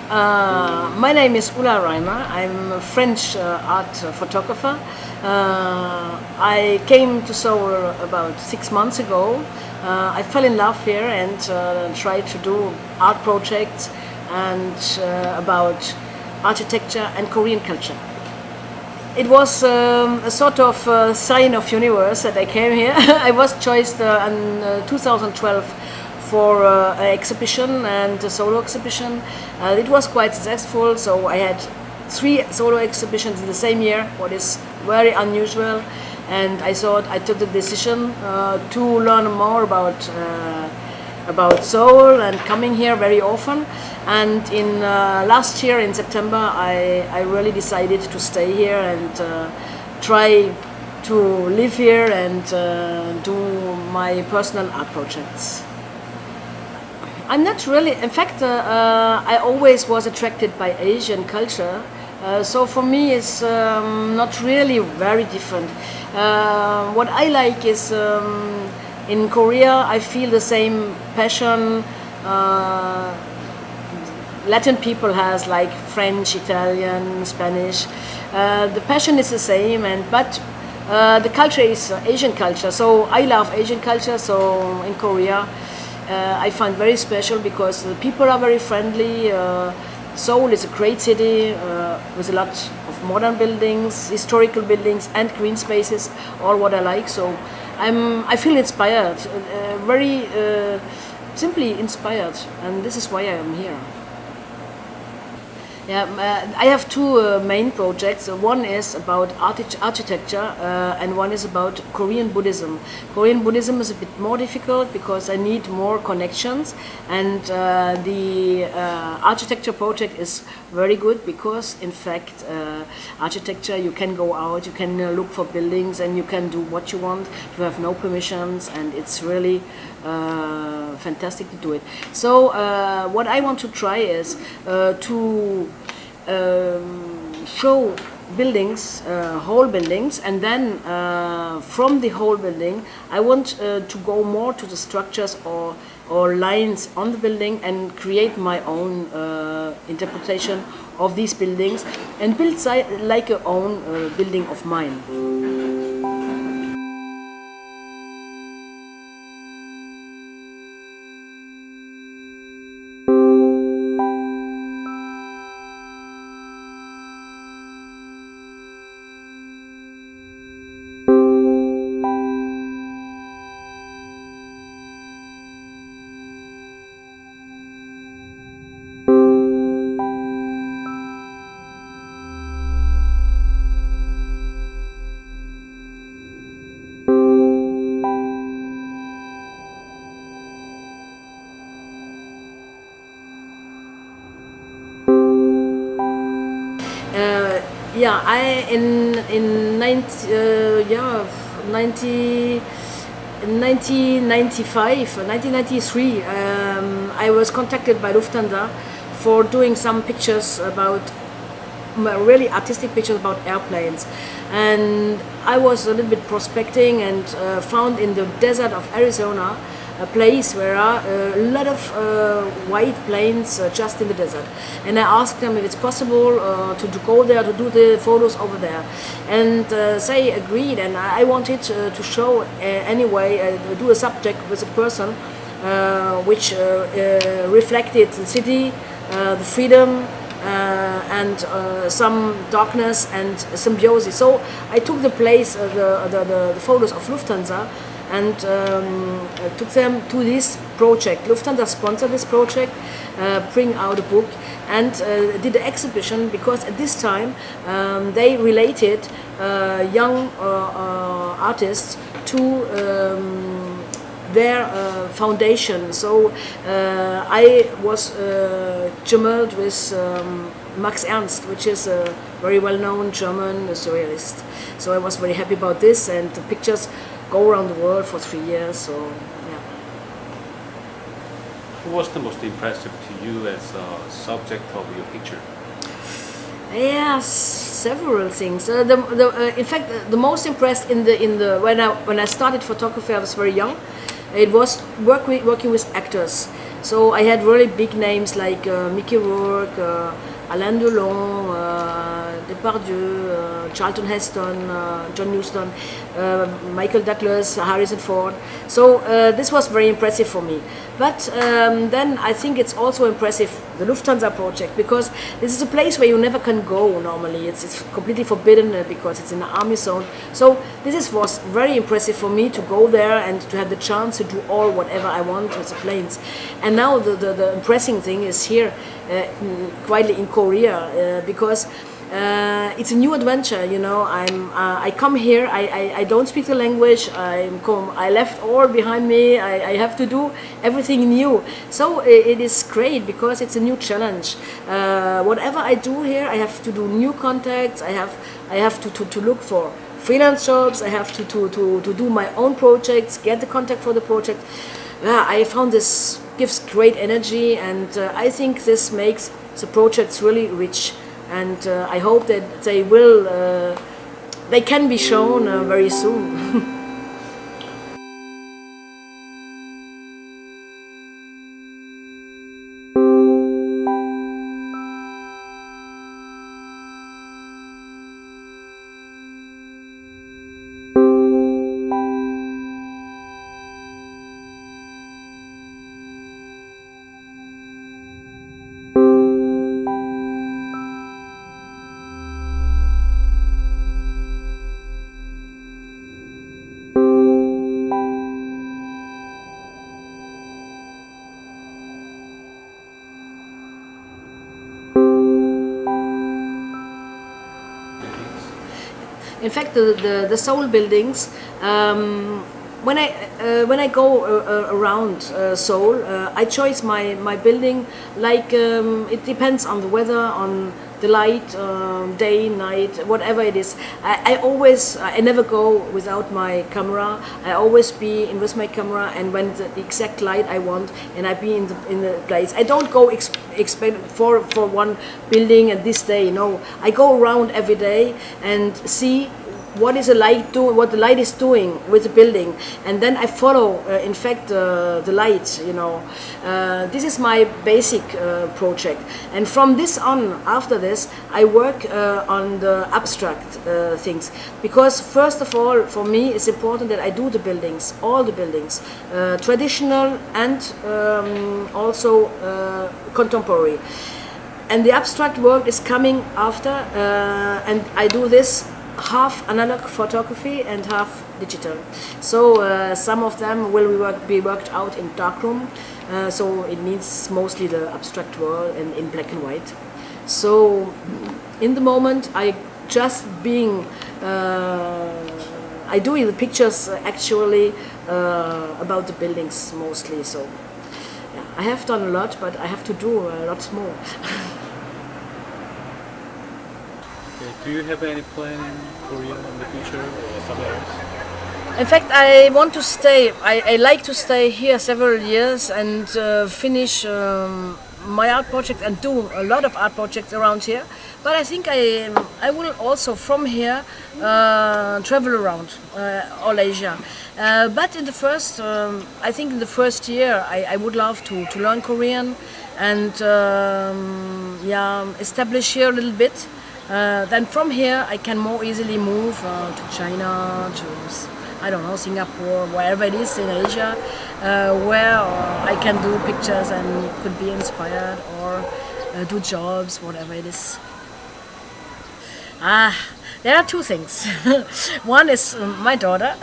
My name is Ulla Reimer. I'm a French art photographer. I came to Seoul about 6 months ago. I fell in love here and tried to do art projects and about architecture and Korean culture. It was a sort of sign of universe that I came here. I was chosen in 2012 for an exhibition and a solo exhibition. It was quite successful, so I had 3 solo exhibitions in the same year, what is very unusual. And I thought I took the decision to learn more about Seoul and coming here very often. And in last year in September, I really decided to stay here and try to live here and do my personal art projects. I'm not really, in fact, I always was attracted by Asian culture. So for me it's not really very different. What I like is in Korea I feel the same passion Latin people has, like French, Italian, Spanish. The passion is the same, but the culture is Asian culture. So I love Asian culture. So in Korea I find very special because the people are very friendly. Seoul is a great city with a lot of modern buildings, historical buildings and green spaces, all what I like. So I feel inspired, very simply inspired, and this is why I am here. Yeah, I have 2 main projects. One is about architecture and one is about Korean Buddhism. Korean Buddhism is a bit more difficult because I need more connections, and the architecture project is very good because in fact architecture, you can go out, you can look for buildings and you can do what you want. You have no permissions and it's really fantastic to do it. So what I want to try is to show buildings, whole buildings, and then from the whole building I want to go more to the structures or lines on the building and create my own interpretation of these buildings and build like a own building of mine. Yeah, in 1993, I was contacted by Lufthansa for doing some pictures about really artistic pictures about airplanes, and I was a little bit prospecting and found in the desert of Arizona a place where are a lot of white planes just in the desert, and I asked them if it's possible to go there to do the photos over there, and they agreed. And I wanted to show anyway, do a subject with a person which reflected the city, the freedom, and some darkness and symbiosis. So I took the place, the photos of Lufthansa, and took them to this project. Lufthansa sponsored this project, bring out a book, and did the exhibition because at this time they related young artists to their foundation. So I was jumbled with Max Ernst, which is a very well-known German surrealist. So I was very happy about this, and the pictures go around the world for 3 years. So yeah. Who was the most impressive to you as a subject of your picture? Yes, several things. In fact, the most impressed when I started photography, I was very young. It was working with actors, So I had really big names like Mickey Rourke, Alain Delon, Depardieu, Charlton Heston, John Huston, Michael Douglas, Harrison Ford. So this was very impressive for me. But then I think it's also impressive, the Lufthansa project, because this is a place where you never can go normally. It's completely forbidden because it's in the army zone. So was very impressive for me to go there and to have the chance to do whatever I want with the planes. And now the impressive thing is here, quietly in Korea, because it's a new adventure, you know. I come here. I don't speak the language. I left all behind me. I have to do everything new. So it is great because it's a new challenge. Whatever I do here, I have to do new contacts. I have to look for freelance jobs. I have to do my own projects, get the contact for the project. I found this gives great energy, and I think this makes the projects really rich. And I hope that they can be shown very soon. In fact, the Seoul buildings, when I go around Seoul, I choose my building like it depends on the weather, on the light, day, night, whatever it is. I never go without my camera. I always be in with my camera, and when the exact light I want, and I be in the place. I don't go expect for one building and this day. No, I go around every day and see what is the light doing, what the light is doing with the building, and then I follow in fact the light, you know. This is my basic project, and from this on, after this I work on the abstract things, because first of all for me it's important that I do the buildings, all the buildings, traditional and also contemporary, and the abstract work is coming after, and I do this half analog photography and half digital. So some of them will be worked out in darkroom, so it means mostly the abstract world and in black and white. So in the moment I just being I do the pictures actually about the buildings mostly. So yeah, I have done a lot, but I have to do lots more. Do you have any plan in Korea in the future or somewhere else? In fact, I want to stay. I like to stay here several years and finish my art project and do a lot of art projects around here. But I think I will also from here travel around all Asia. But in the first, I think in the first year, I would love to learn Korean and yeah, establish here a little bit. Then from here I can more easily move to China, to I don't know, Singapore, wherever it is in Asia, where I can do pictures and could be inspired or do jobs, whatever it is. There are two things. One is my daughter,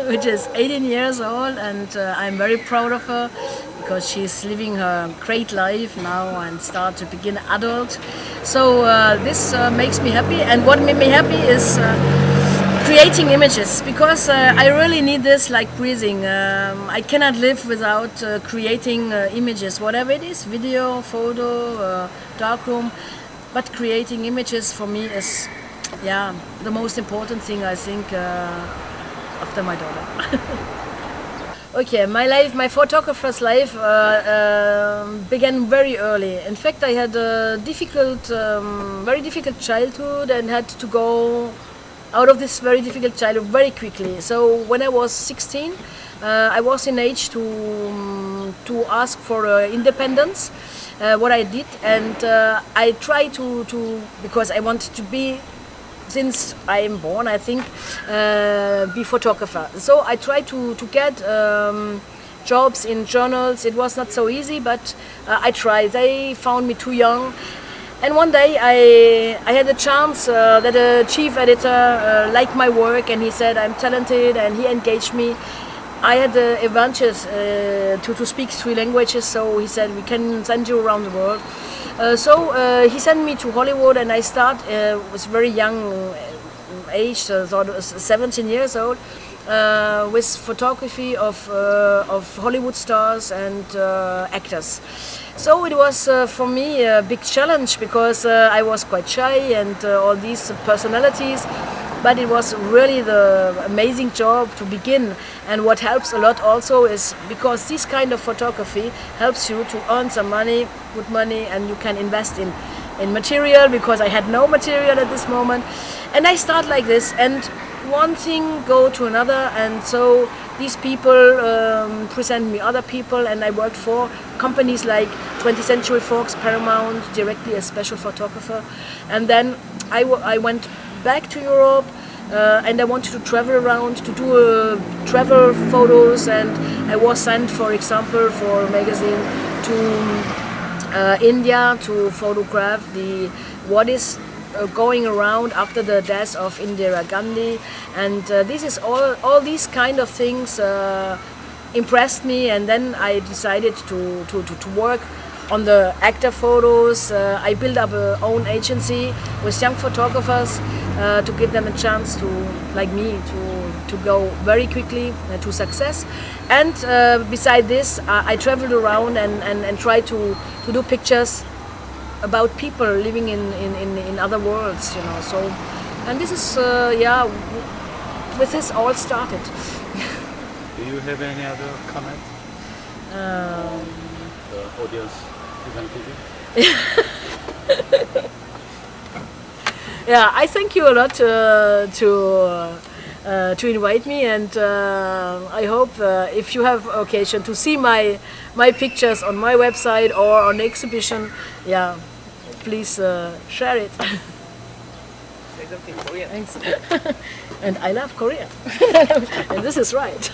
which is 18 years old, and I'm very proud of her because she's living her great life now and start to begin adult. So this makes me happy, and what made me happy is creating images, because I really need this like breathing. I cannot live without creating images, whatever it is, video, photo, darkroom, but creating images for me is the most important thing, I think, after my daughter. Okay, my life, my photographer's life began very early. In fact, I had a difficult, very difficult childhood and had to go out of this very difficult childhood very quickly. So when I was 16, I was in age to to ask for independence, what I did, and I try to because I wanted to be, since I am born, I think, be photographer. So I tried to get jobs in journals. It was not so easy, but I tried. They found me too young. And one day I had a chance that a chief editor liked my work, and he said I'm talented, and he engaged me. I had the advantage to speak 3 languages, so he said we can send you around the world. So he sent me to Hollywood, and I was very young age, so I was 17 years old, with photography of Hollywood stars and actors. So it was for me a big challenge, because I was quite shy and all these personalities, but it was really the amazing job to begin. And what helps a lot also is because this kind of photography helps you to earn some money, good money, and you can invest in material, because I had no material at this moment. And I start like this, and one thing go to another, and so these people present me other people, and I worked for companies like 20th Century Fox, Paramount, directly as special photographer. And then I went back to Europe, and I wanted to travel around to do travel photos, and I was sent, for example, for a magazine to India to photograph what is going around after the death of Indira Gandhi, and this is all these kind of things impressed me, and then I decided to work on the actor photos. I built up a own agency with young photographers to give them a chance to, like me, to go very quickly to success. And beside this, I traveled around and tried to do pictures about people living in other worlds, you know. So, and this is with this all started. Do you have any other comment? The audience is going to give? Yeah, I thank you a lot to invite me, and I hope if you have occasion to see my pictures on my website or on the exhibition, yeah, please share it. Thanks. And I love Korea. And this is right.